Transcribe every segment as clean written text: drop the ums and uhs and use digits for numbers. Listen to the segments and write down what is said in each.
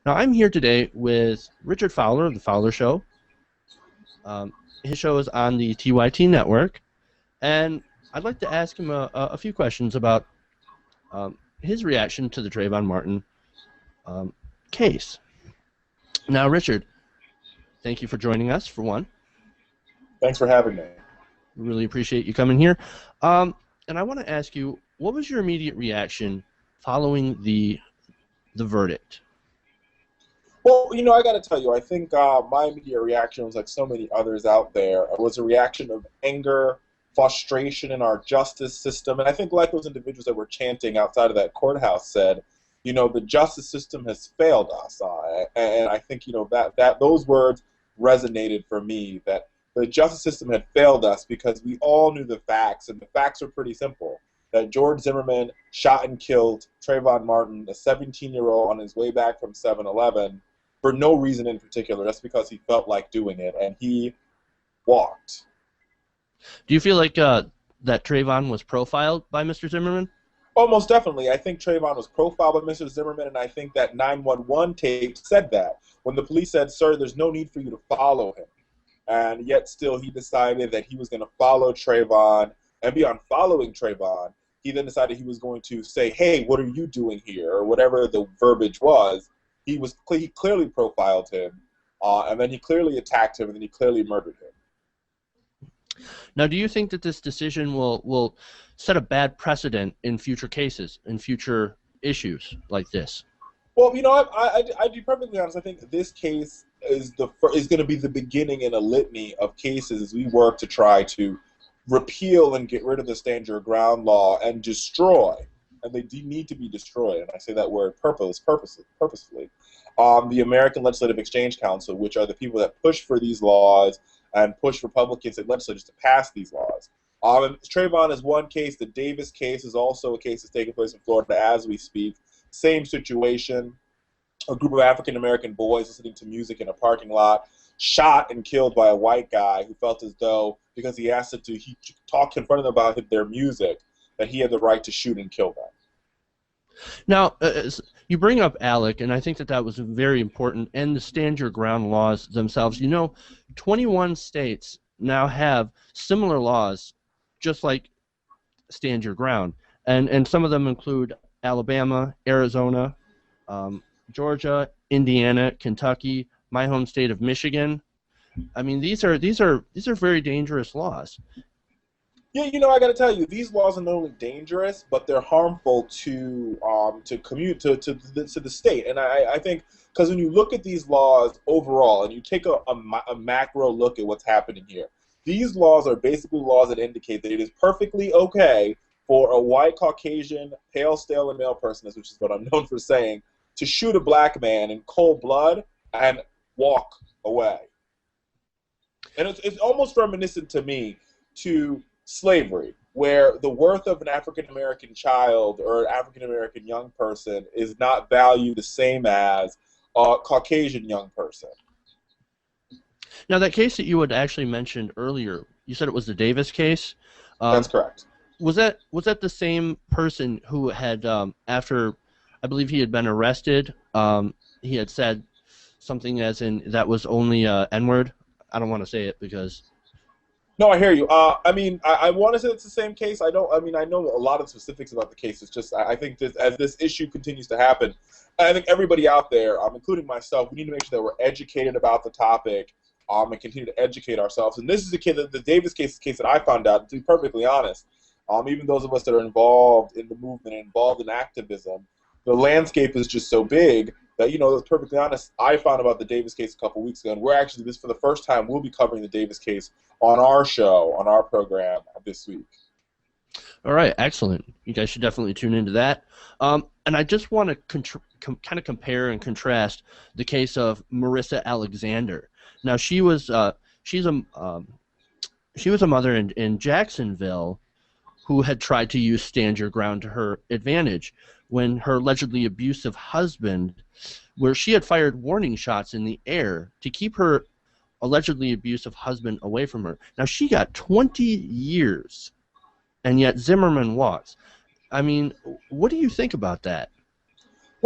Now, I'm here today with Richard Fowler of the Fowler Show. His show is on the TYT network, and I'd like to ask him a few questions about his reaction to the Trayvon Martin case. Now, Richard, thank you for joining us, for one. Thanks for having me. Really appreciate you coming here. And I want to ask you, what was your immediate reaction following the verdict? Well, I got to tell you, I think my immediate reaction was like so many others out there. It was a reaction of anger, frustration in our justice system. And I think like those individuals that were chanting outside of that courthouse said, the justice system has failed us. And I think, that those words resonated for me, that the justice system had failed us because we all knew the facts, and the facts were pretty simple. That George Zimmerman shot and killed Trayvon Martin, a 17-year-old, on his way back from 7-Eleven, for no reason in particular, just because he felt like doing it, and he walked. Do you feel like that Trayvon was profiled by Mr. Zimmerman? Oh, most definitely. I think Trayvon was profiled by Mr. Zimmerman, and I think that 911 tape said that. When the police said, "Sir, there's no need for you to follow him," and yet still he decided that he was going to follow Trayvon, and beyond following Trayvon, he then decided he was going to say, "Hey, what are you doing here?" or whatever the verbiage was. He clearly profiled him, and then he clearly attacked him, and then he clearly murdered him. Now, do you think that this decision will set a bad precedent in future cases, in future issues like this? Well, I'd be perfectly honest. I think this case is going to be the beginning in a litany of cases as we work to try to repeal and get rid of the stand your ground law and destroy. And they do need to be destroyed, and I say that word purposefully. The American Legislative Exchange Council, which are the people that push for these laws and push Republicans and legislators to pass these laws. Trayvon is one case. The Davis case is also a case that's taking place in Florida as we speak. Same situation. A group of African-American boys listening to music in a parking lot, shot and killed by a white guy who felt as though, because he asked he talked in front of them about their music, that he had the right to shoot and kill them. Now, you bring up ALEC, and I think that was very important, and the stand your ground laws themselves. 21 states now have similar laws, just like stand your ground, and some of them include Alabama, Arizona, Georgia, Indiana, Kentucky, my home state of Michigan. I mean, these are very dangerous laws. Yeah, I got to tell you, these laws are not only dangerous, but they're harmful to the state. And I think because when you look at these laws overall, and you take a macro look at what's happening here, these laws are basically laws that indicate that it is perfectly okay for a white, Caucasian, pale, stale, and male person, which is what I'm known for saying, to shoot a black man in cold blood and walk away. And it's almost reminiscent to me to slavery, where the worth of an African-American child or African-American young person is not valued the same as a Caucasian young person. Now, that case that you had actually mentioned earlier, you said it was the Davis case? That's correct. Was that the same person who had, after, I believe he had been arrested, he had said something as in, that was only N-word? I don't want to say it because... No, I hear you. I want to say it's the same case. I know a lot of specifics about the case. It's just, I think as this issue continues to happen, I think everybody out there, including myself, we need to make sure that we're educated about the topic and continue to educate ourselves. And this is the Davis case is a case that I found out, to be perfectly honest, even those of us that are involved in the movement, involved in activism, the landscape is just so big that, to be perfectly honest, I found about the Davis case a couple weeks ago, and we're actually, for the first time, we'll be covering the Davis case on our show, on our program this week. All right, excellent. You guys should definitely tune into that. And I just want to kind of compare and contrast the case of Marissa Alexander. Now, she was a mother in Jacksonville who had tried to use stand your ground to her advantage when her allegedly abusive husband, where she had fired warning shots in the air to keep her allegedly abusive husband away from her. Now, she got 20 years, and yet Zimmerman walks. I mean, what do you think about that?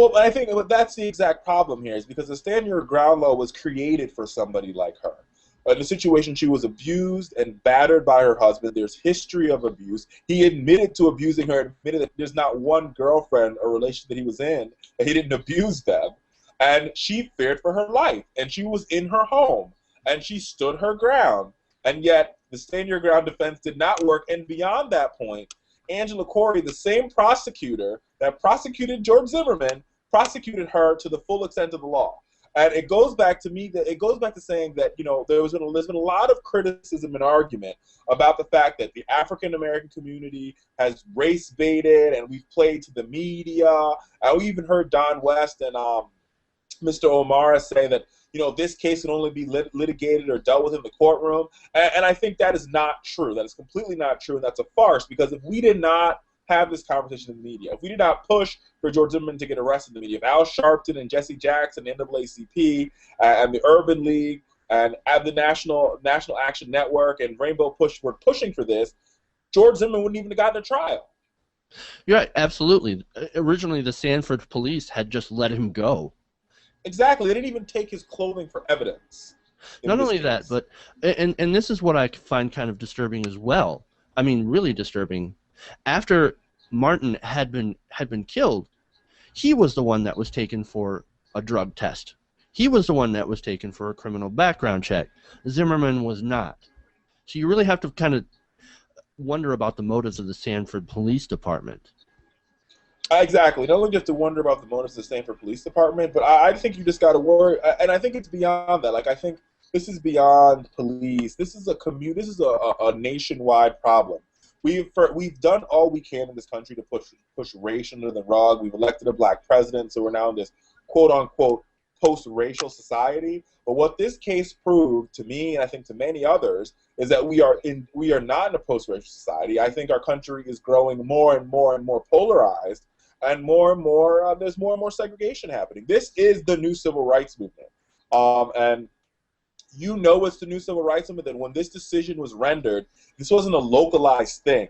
Well, I think that's the exact problem here, is because the stand your ground law was created for somebody like her. In a situation, she was abused and battered by her husband. There's history of abuse. He admitted to abusing her, admitted that there's not one girlfriend or relation that he was in that he didn't abuse them. And she feared for her life, and she was in her home, and she stood her ground. And yet, the stand your ground defense did not work. And beyond that point, Angela Corey, the same prosecutor that prosecuted George Zimmerman, prosecuted her to the full extent of the law. And it goes back to me that it goes back to saying that, you know, there's been a lot of criticism and argument about the fact that the African American community has race baited, and we've played to the media. We even heard Don West and Mr. O'Mara say that, you know, this case can only be litigated or dealt with in the courtroom. And I think that is not true. That is completely not true, and that's a farce, because if we did not have this conversation in the media, if we did not push for George Zimmerman to get arrested in the media, if Al Sharpton and Jesse Jackson, the NAACP, and the Urban League, and the National Action Network and Rainbow Push were pushing for this, George Zimmerman wouldn't even have gotten a trial. You're right, absolutely. Originally, the Sanford police had just let him go. Exactly. They didn't even take his clothing for evidence. Not only that, but and this is what I find kind of disturbing as well. I mean, really disturbing. After Martin had been killed, he was the one that was taken for a drug test. He was the one that was taken for a criminal background check. Zimmerman was not. So you really have to kind of wonder about the motives of the Sanford Police Department. Exactly. Not only just to wonder about the motives of the Stanford Police Department, but I think you just got to worry, and I think it's beyond that. Like, I think this is beyond police. This is a nationwide problem. We've done all we can in this country to push race under the rug. We've elected a black president, so we're now in this quote unquote post-racial society. But what this case proved to me, and I think to many others, is that we are not in a post-racial society. I think our country is growing more and more and more polarized, and more and more there's more and more segregation happening. This is the new civil rights movement, and you know it's the new civil rights movement that when this decision was rendered, this wasn't a localized thing.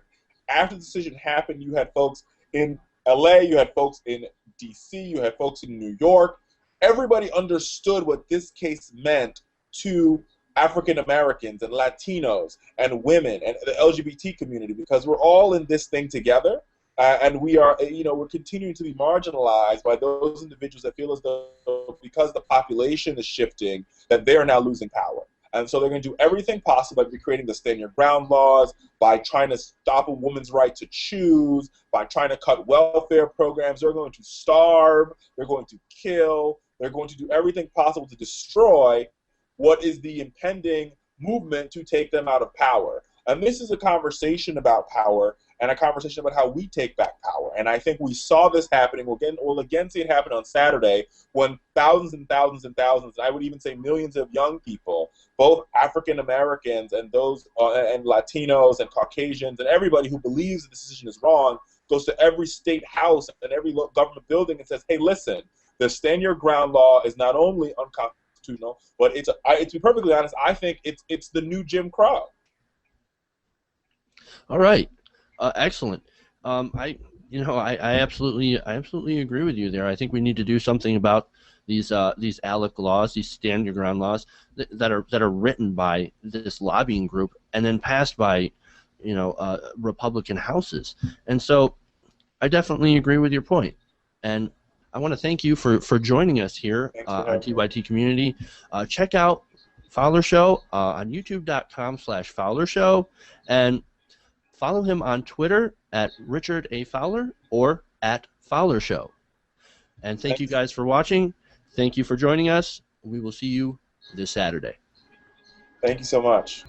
After the decision happened, you had folks in LA, you had folks in DC, you had folks in New York. Everybody understood what this case meant to African Americans and Latinos and women and the LGBT community, because we're all in this thing together. And we are, we're continuing to be marginalized by those individuals that feel as though because the population is shifting, that they are now losing power. And so they're going to do everything possible by creating the stand your ground laws, by trying to stop a woman's right to choose, by trying to cut welfare programs. They're going to starve, they're going to kill, they're going to do everything possible to destroy what is the impending movement to take them out of power. And this is a conversation about power and a conversation about how we take back power. And I think we saw this happening. We'll again see it happen on Saturday when thousands and thousands and thousands, and I would even say millions of young people, both African Americans and those and Latinos and Caucasians and everybody who believes the decision is wrong, goes to every state house and every government building and says, hey, listen, the stand your ground law is not only unconstitutional, but to be perfectly honest, I think it's the new Jim Crow. All right. Excellent. I absolutely agree with you there. I think we need to do something about these ALEC laws, these stand your ground laws that are written by this lobbying group and then passed by, Republican houses. And so, I definitely agree with your point. And I want to thank you for joining us here on TYT Community. Check out Fowler Show on YouTube.com/Fowler Show, and follow him on Twitter at Richard A. Fowler or at Fowler Show. And thank you guys for watching. Thank you for joining us. We will see you this Saturday. Thank you so much.